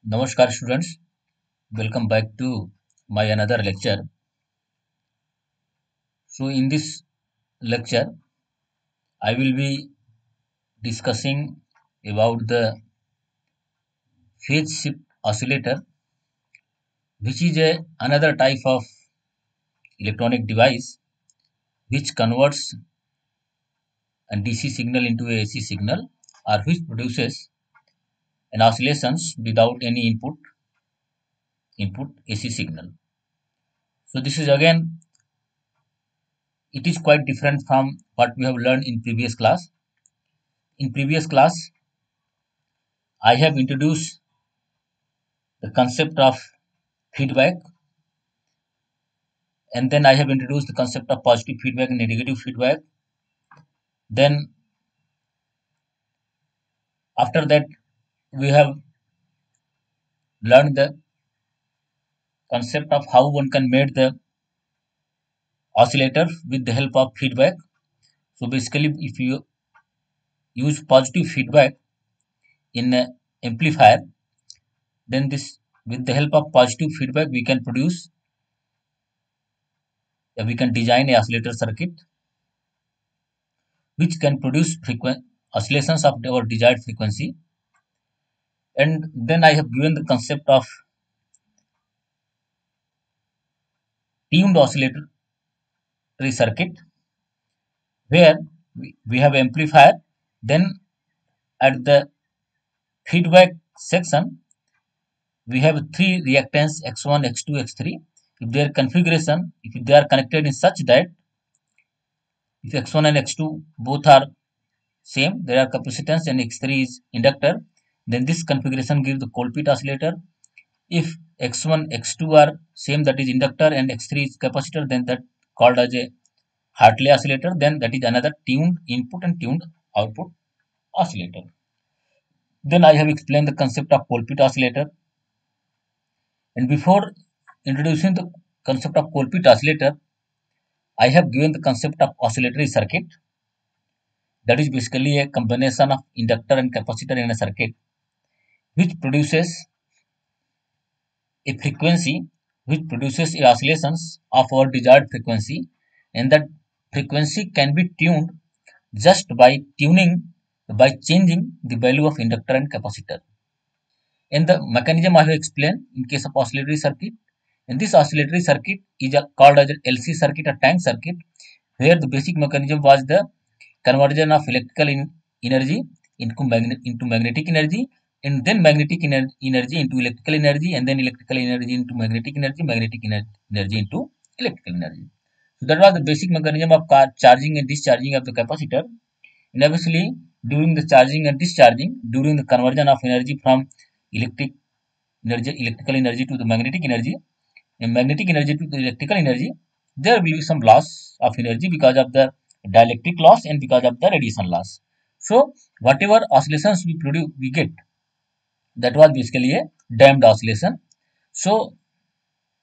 Namaskar students, welcome back to my another lecture. So in this lecture, I will be discussing about the phase shift oscillator, which is another type of electronic device which converts a DC signal into a AC signal or which produces an oscillations without any input AC signal. So this is again, it is quite different from what we have learned in previous class. In previous class, I have introduced the concept of feedback, and then I have introduced the concept of positive feedback and negative feedback. Then after that, we have learned the concept of how one can make the oscillator with the help of feedback. So basically, if you use positive feedback in an amplifier, then this with the help of positive feedback we can design a oscillator circuit which can produce oscillations of our desired frequency. And then I have given the concept of tuned oscillatory circuit, where we have amplifier, then at the feedback section we have three reactants x1, x2, x3. If their configuration, if they are connected in such that if x1 and x2 both are same, there are capacitance, and x3 is inductor, then this configuration gives the Colpite oscillator. If x1 x2 are same, that is inductor, and x3 is capacitor, then that called as a Hartley oscillator, then that is another tuned input and tuned output oscillator. Then I have explained the concept of Colpite oscillator. And before introducing the concept of Colpite oscillator, I have given the concept of oscillatory circuit. That is basically a combination of inductor and capacitor in a circuit, which produces a frequency, which produces a oscillations of our desired frequency, and that frequency can be tuned just by changing the value of inductor and capacitor. And the mechanism I have explained in case of oscillatory circuit. And this oscillatory circuit is called as an LC circuit, a tank circuit, where the basic mechanism was the conversion of electrical energy into magnetic energy, and then energy into electrical energy, and then electrical energy into magnetic energy, energy into electrical energy. So that was the basic mechanism of charging and discharging of the capacitor. And obviously, during the charging and discharging, during the conversion of energy from electric electrical energy to the magnetic energy, and magnetic energy to the electrical energy, there will be some loss of energy because of the dielectric loss and because of the radiation loss. So whatever oscillations we get, that was basically a damped oscillation. So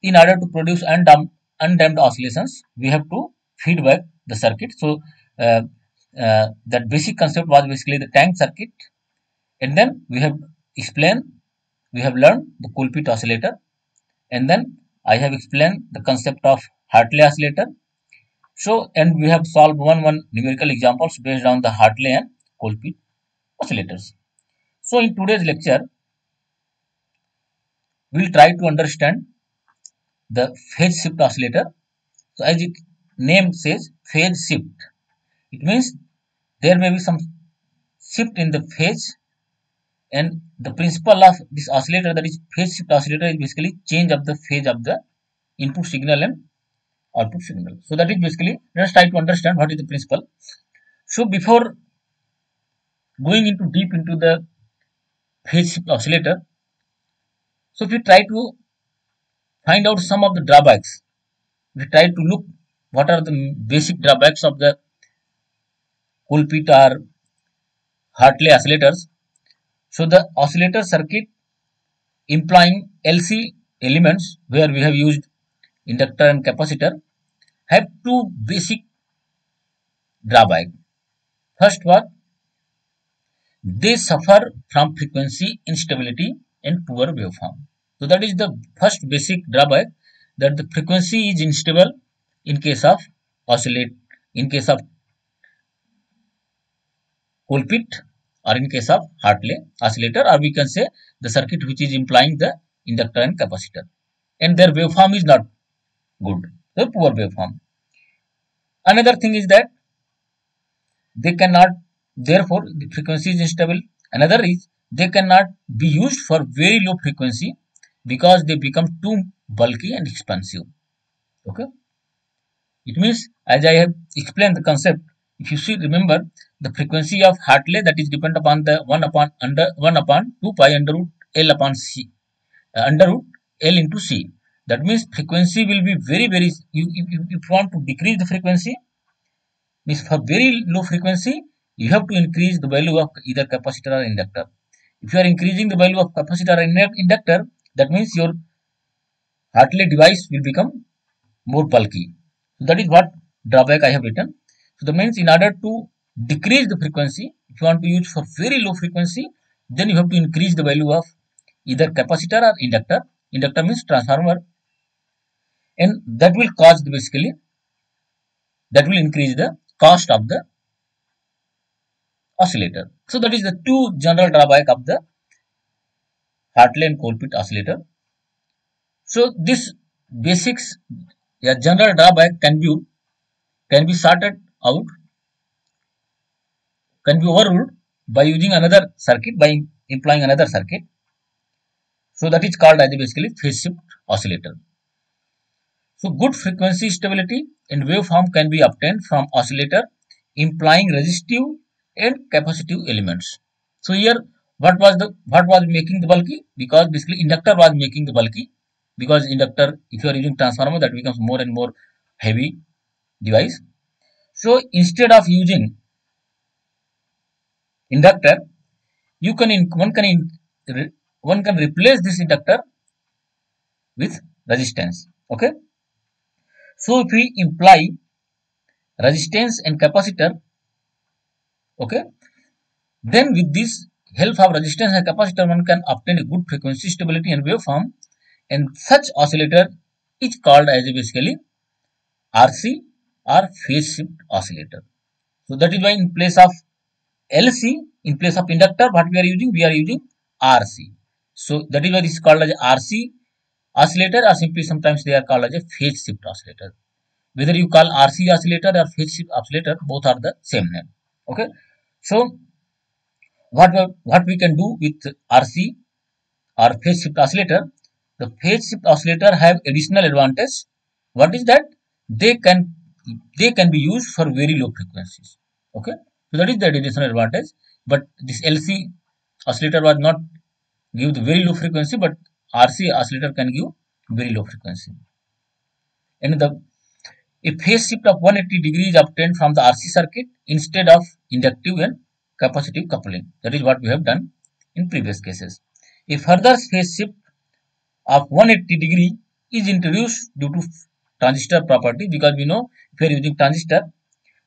in order to produce undamped oscillations, we have to feedback the circuit. So uh, that basic concept was basically the tank circuit. And then we have learned the Colpite oscillator, and then I have explained the concept of Hartley oscillator. So, and we have solved one numerical examples based on the Hartley and Colpite oscillators. So, in today's lecture, we will try to understand the phase shift oscillator. So, as its name says, phase shift. It means there may be some shift in the phase, and the principle of this oscillator, that is phase shift oscillator, is basically change of the phase of the input signal and output signal. So that is basically, let's try to understand what is the principle. So before going into deep into the phase shift oscillator, so if we try to find out some of the drawbacks, we try to look what are the basic drawbacks of the Colpite or Hartley oscillators. So the oscillator circuit employing LC elements, where we have used inductor and capacitor, have two basic drawbacks. First one, they suffer from frequency instability. and poor waveform. So that is the first basic drawback, that the frequency is unstable in case of oscillate, in case of Colpit, or in case of Hartley oscillator, or we can say the circuit which is implying the inductor and capacitor, and their waveform is not good, the poor waveform. Another thing is that they cannot, therefore the frequency is unstable. Another is they cannot be used for very low frequency because they become too bulky and expensive. Okay, it means, as I have explained the concept, if you should remember, the frequency of Hartley, that is depend upon the 1 upon 2 pi under root L upon C, under root L into C. That means frequency will be very, if you want to decrease the frequency, means for very low frequency, you have to increase the value of either capacitor or inductor. If you are increasing the value of capacitor or inductor, that means your Hartley device will become more bulky. So that is what drawback I have written. So that means in order to decrease the frequency, if you want to use for very low frequency, then you have to increase the value of either capacitor or inductor. Inductor means transformer, and that will cause the basically, that will increase the cost of the oscillator. So that is the two general drawback of the Hartley and Colpit oscillator. So this basics, a general drawback can be sorted out, can be overruled by using another circuit, by employing another circuit. So that is called as basically phase shift oscillator. So good frequency stability and waveform can be obtained from oscillator implying resistive and capacitive elements. So here what was making the bulky? Because basically inductor was making the bulky, because inductor, if you are using transformer, that becomes more and more heavy device. So instead of using inductor, you can one can replace this inductor with resistance. Okay, so if we imply resistance and capacitor, okay, then with this help of resistance and capacitor, one can obtain a good frequency stability and waveform, and such oscillator is called as basically RC, or phase shift oscillator. So that is why in place of LC, in place of inductor, what we are using RC. So that is why this is called as RC oscillator, or simply sometimes they are called as a phase shift oscillator. Whether you call RC oscillator or phase shift oscillator, both are the same name. Okay, so what we can do with RC or phase shift oscillator? The phase shift oscillator have additional advantage. What is that? They can be used for very low frequencies. Okay, so that is the additional advantage. But this LC oscillator was not give the very low frequency, but RC oscillator can give very low frequency. And a phase shift of 180 degrees obtained from the RC circuit instead of inductive and capacitive coupling. That is what we have done in previous cases. A further phase shift of 180 degree is introduced due to transistor property, because we know if we are using transistor,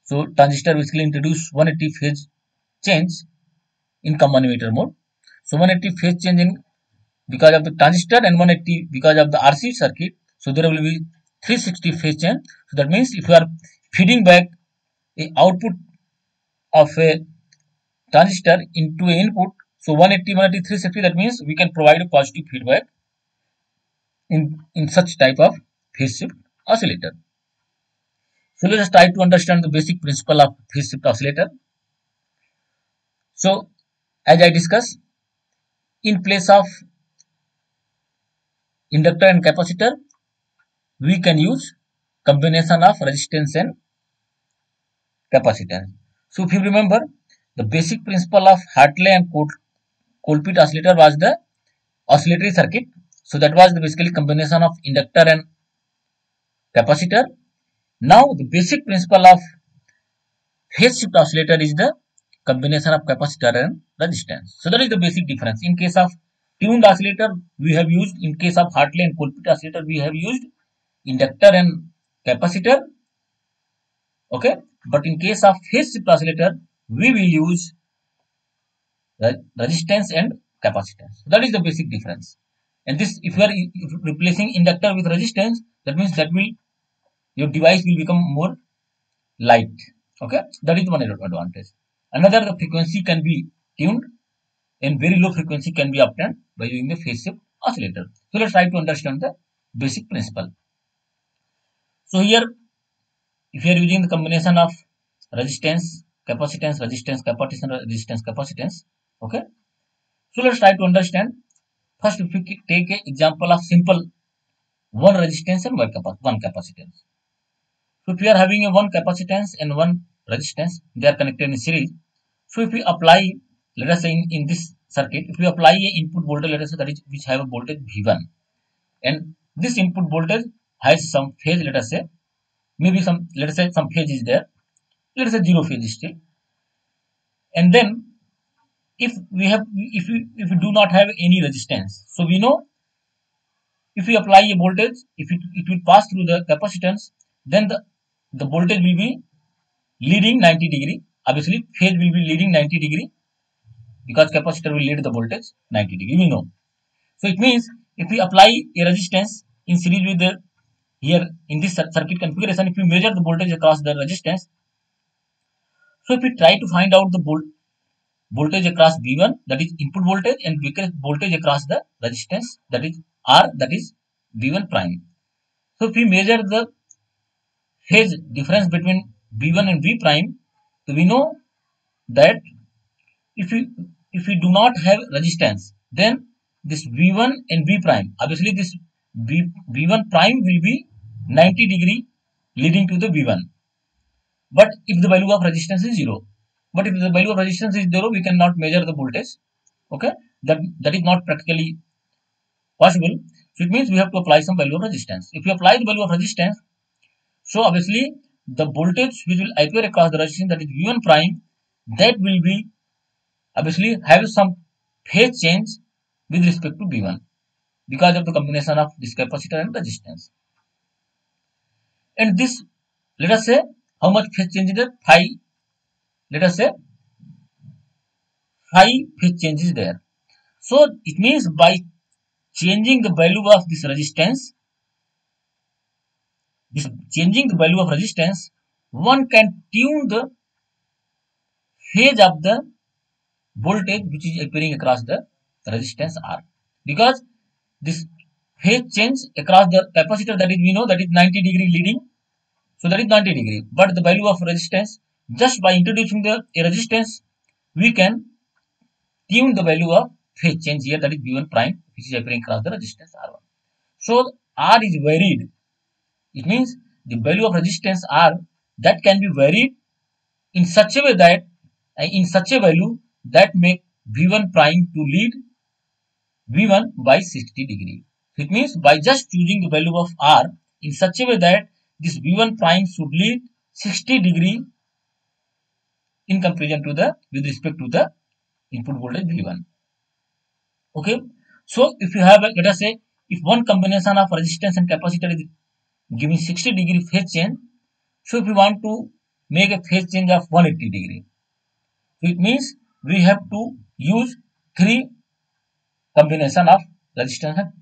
so transistor basically introduce 180 phase change in common emitter mode. So 180 phase change in because of the transistor, and 180 because of the RC circuit. So there will be 360 phase change. So that means if you are feeding back a output of a transistor into a input, so 180, 180, 360, that means we can provide a positive feedback in such type of phase shift oscillator. So let us try to understand the basic principle of phase shift oscillator. So as I discussed, in place of inductor and capacitor, we can use combination of resistance and capacitance. So if you remember, the basic principle of Hartley and Colpit oscillator was the oscillatory circuit. So that was the basically combination of inductor and capacitor. Now the basic principle of phase shift oscillator is the combination of capacitor and resistance. So that is the basic difference. In case of tuned oscillator, we have used, in case of Hartley and Colpit oscillator, we have used inductor and capacitor. Okay, but in case of phase shift oscillator, we will use resistance and capacitance. That is the basic difference. And this, if you are replacing inductor with resistance, that means that will, your device will become more light. Okay, that is one advantage. Another, the frequency can be tuned, and very low frequency can be obtained by using the phase shift oscillator. So let's try to understand the basic principle. So here, if you are using the combination of resistance, capacitance, resistance, capacitance, resistance, capacitance, okay. So let's try to understand. First, if we take an example of simple one resistance and one capacitance. So if we are having a one capacitance and one resistance, they are connected in series. So if we apply, let us say in this circuit, if we apply a input voltage, let us say that is which have a voltage V1, and this input voltage has some phase, let us say, maybe some, let us say some phase is there, let us say zero phase is still, and then if we have, if we do not have any resistance, so we know if we apply a voltage, if it will pass through the capacitance, then the voltage will be leading 90 degree. Obviously, phase will be leading 90 degree because capacitor will lead the voltage 90 degree. We know. So it means if we apply a resistance in series with the, here in this circuit configuration, if we measure the voltage across the resistance, so if we try to find out the voltage across V1, that is input voltage, and voltage across the resistance, that is R, that is V1 prime. So if we measure the phase difference between V1 and V prime, so we know that if we do not have resistance, then this V1 and V prime, obviously this V1 prime will be 90 degree leading to the V1. But if the value of resistance is 0, but if the value of resistance is 0, we cannot measure the voltage. Okay, that is not practically possible. So it means we have to apply some value of resistance. If we apply the value of resistance, so obviously the voltage which will appear across the resistance, that is V1 prime, that will be obviously have some phase change with respect to V1 because of the combination of this capacitor and resistance. And this, let us say how much phase change is there? Phi, let us say phi phase change is there. So it means by changing the value of this resistance, one can tune the phase of the voltage which is appearing across the resistance R, because this phase change across the capacitor, that is we know that is 90 degree leading, so that is 90 degree, but the value of resistance, just by introducing the resistance, we can tune the value of phase change here, that is V1 prime, which is appearing across the resistance R1. So R is varied. It means the value of resistance R, that can be varied in such a way that in such a value that make V1 prime to lead V1 by 60 degree. So it means by just choosing the value of R in such a way that this V1 prime should lead 60 degree in comparison to the, with respect to the input voltage V1. Okay. So if you have, let us say, if one combination of resistance and capacitor is giving 60 degree phase change, so if we want to make a phase change of 180 degree, so it means we have to use three combination of resistance and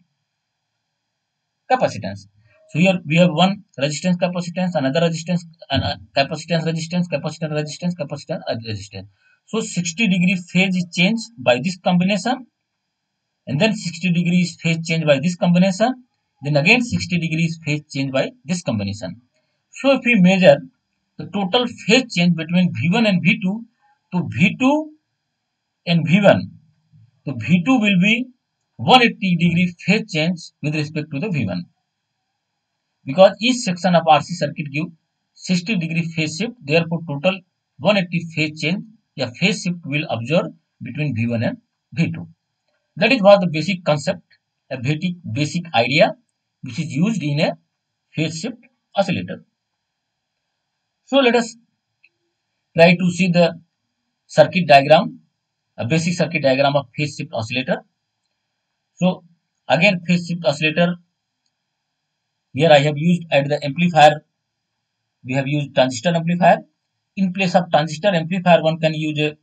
capacitance. So here we have one resistance capacitance, another resistance, and capacitance resistance, capacitor resistance, capacitance resistance. So 60 degree phase is changed by this combination, and then 60 degrees phase change by this combination, then again 60 degrees phase change by this combination. So if we measure the total phase change between V1 and V2, to V2 and V1, so V2 will be 180 degree phase change with respect to the V1, because each section of RC circuit give 60 degree phase shift, therefore total 180 phase change, या phase shift will observe between V1 and V2. That is what the basic concept, a basic idea which is used in a phase shift oscillator. So let us try to see the circuit diagram, a basic circuit diagram of phase shift oscillator. So again, phase shift oscillator, here I have used at the amplifier, we have used transistor amplifier. In place of transistor amplifier, one can use a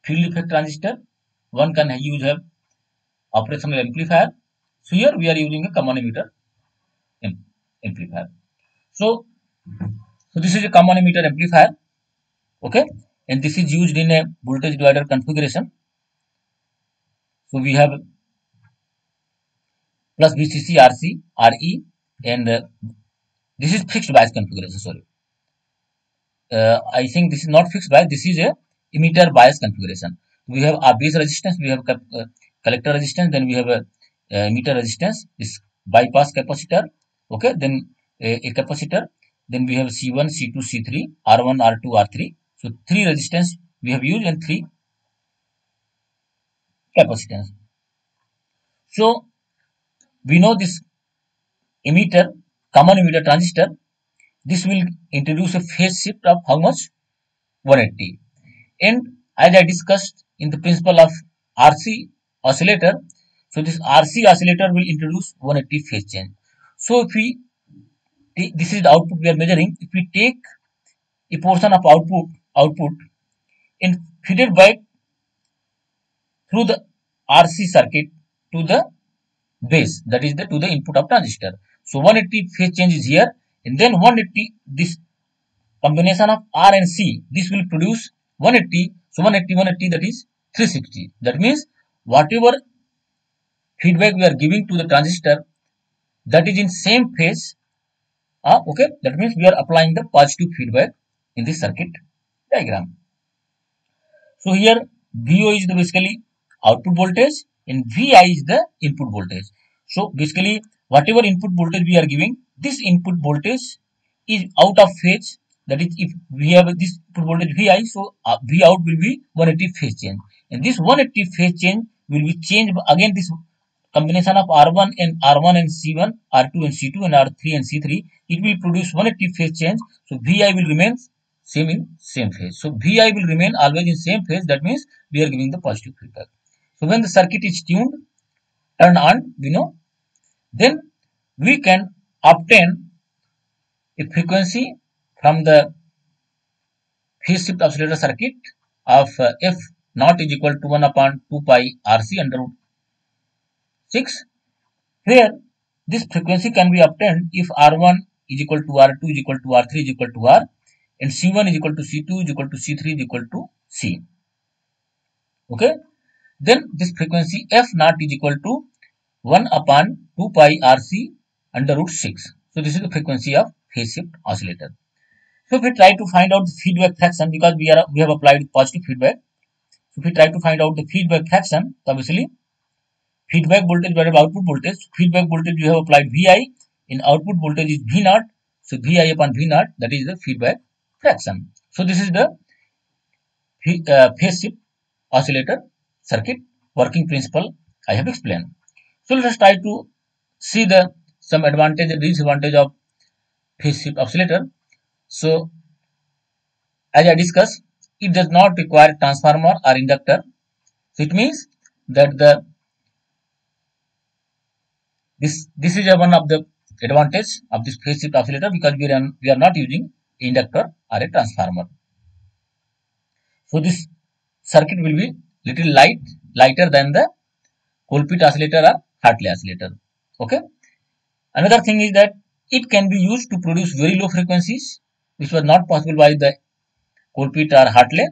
field effect transistor, one can use a operational amplifier. So here we are using a common emitter amplifier. So, this is a common emitter amplifier, okay, and this is used in a voltage divider configuration. So we have plus VCC, RC, RE, and this is fixed bias configuration. Sorry, I think this is not fixed bias. This is a emitter bias configuration. We have our base resistance, we have collector resistance, then we have a emitter resistance, this bypass capacitor, okay, then a capacitor, then we have C1, C2, C3, R1, R2, R3. So three resistance we have used and three capacitance. So we know this emitter, common emitter transistor, this will introduce a phase shift of how much? 180. And as I discussed in the principle of RC oscillator, so this RC oscillator will introduce 180 phase change. So if we this is the output we are measuring. If we take a portion of output and feed it back through the RC circuit to the base, that is to the input of transistor. So 180 phase change is here, and then 180, this combination of R and C, this will produce 180. So 180, that is 360. That means whatever feedback we are giving to the transistor, that is in same phase. Okay, that means we are applying the positive feedback in this circuit diagram. So here VO is the basically output voltage and VI is the input voltage. So basically whatever input voltage we are giving, this input voltage is out of phase. That is, if we have this input voltage VI, so V out will be 180 phase change, and this 180 phase change will be changed again. This combination of R1 and C1, R2 and C2, and R3 and C3, it will produce 180 phase change. So VI will remain same in same phase. So VI will remain always in same phase. That means we are giving the positive feedback. So when the circuit is turned on, we know, then we can obtain a frequency from the phase shift oscillator circuit of F naught is equal to 1 upon 2 pi RC under root 6, where this frequency can be obtained if R1 is equal to R2 is equal to R3 is equal to R, and C1 is equal to C2 is equal to C3 is equal to C. Okay, then this frequency F naught is equal to 1 upon 2 pi RC under root 6. So this is the frequency of phase shift oscillator. So if we try to find out the feedback fraction, because we have applied positive feedback, so if we try to find out the feedback fraction, obviously feedback voltage divided by output voltage. Feedback voltage you have applied VI, in output voltage is V naught. So VI upon V naught, that is the feedback fraction. So this is the phase shift oscillator circuit working principle I have explained. So let us try to see the some advantage and disadvantage of phase shift oscillator. So as I discussed, it does not require transformer or inductor. So it means that this is one of the advantage of this phase shift oscillator, because we are not using inductor or a transformer. So this circuit will be little lighter than the Colpitts oscillator or Hartley oscillator. Okay. Another thing is that it can be used to produce very low frequencies, which was not possible by the Colpitts or Hartley,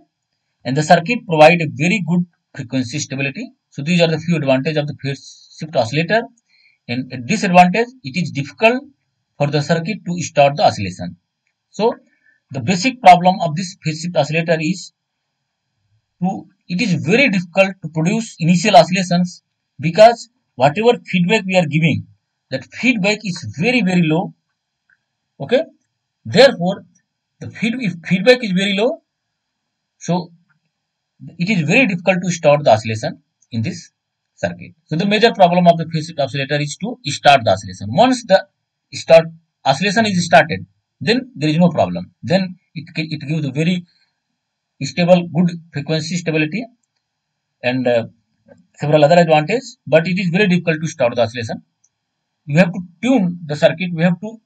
and the circuit provide a very good frequency stability. So these are the few advantages of the phase shift oscillator. And at disadvantage, it is difficult for the circuit to start the oscillation. So the basic problem of this phase shift oscillator is it is very difficult to produce initial oscillations, because whatever feedback we are giving, that feedback is very low. Okay, therefore if feedback is very low, so it is very difficult to start the oscillation in this circuit. So the major problem of the phase shift oscillator is to start the oscillation. Once the oscillation is started, then there is no problem. Then it gives a very stable, good frequency stability and several other advantages. But it is very difficult to start the oscillation. You have to tune the circuit. We have to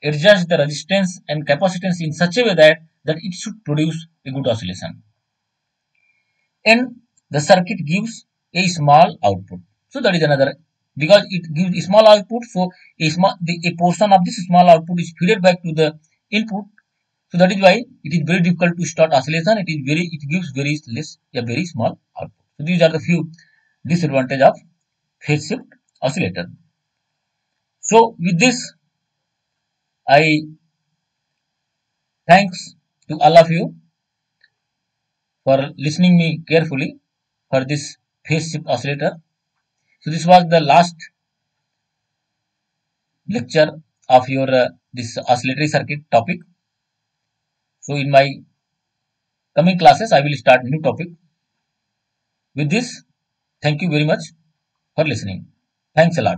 adjust the resistance and capacitance in such a way that it should produce a good oscillation. And the circuit gives a small output. So that is another, because it gives a small output. So a portion of this small output is fed back to the input. So that is why it is very difficult to start oscillation. It gives very less, a very small output. So these are the few disadvantage of phase shift oscillator. So with this, I thanks to all of you for listening me carefully for this phase shift oscillator. So this was the last lecture of your this oscillatory circuit topic. So in my coming classes, I will start new topic. With this, thank you very much for listening. Thanks a lot.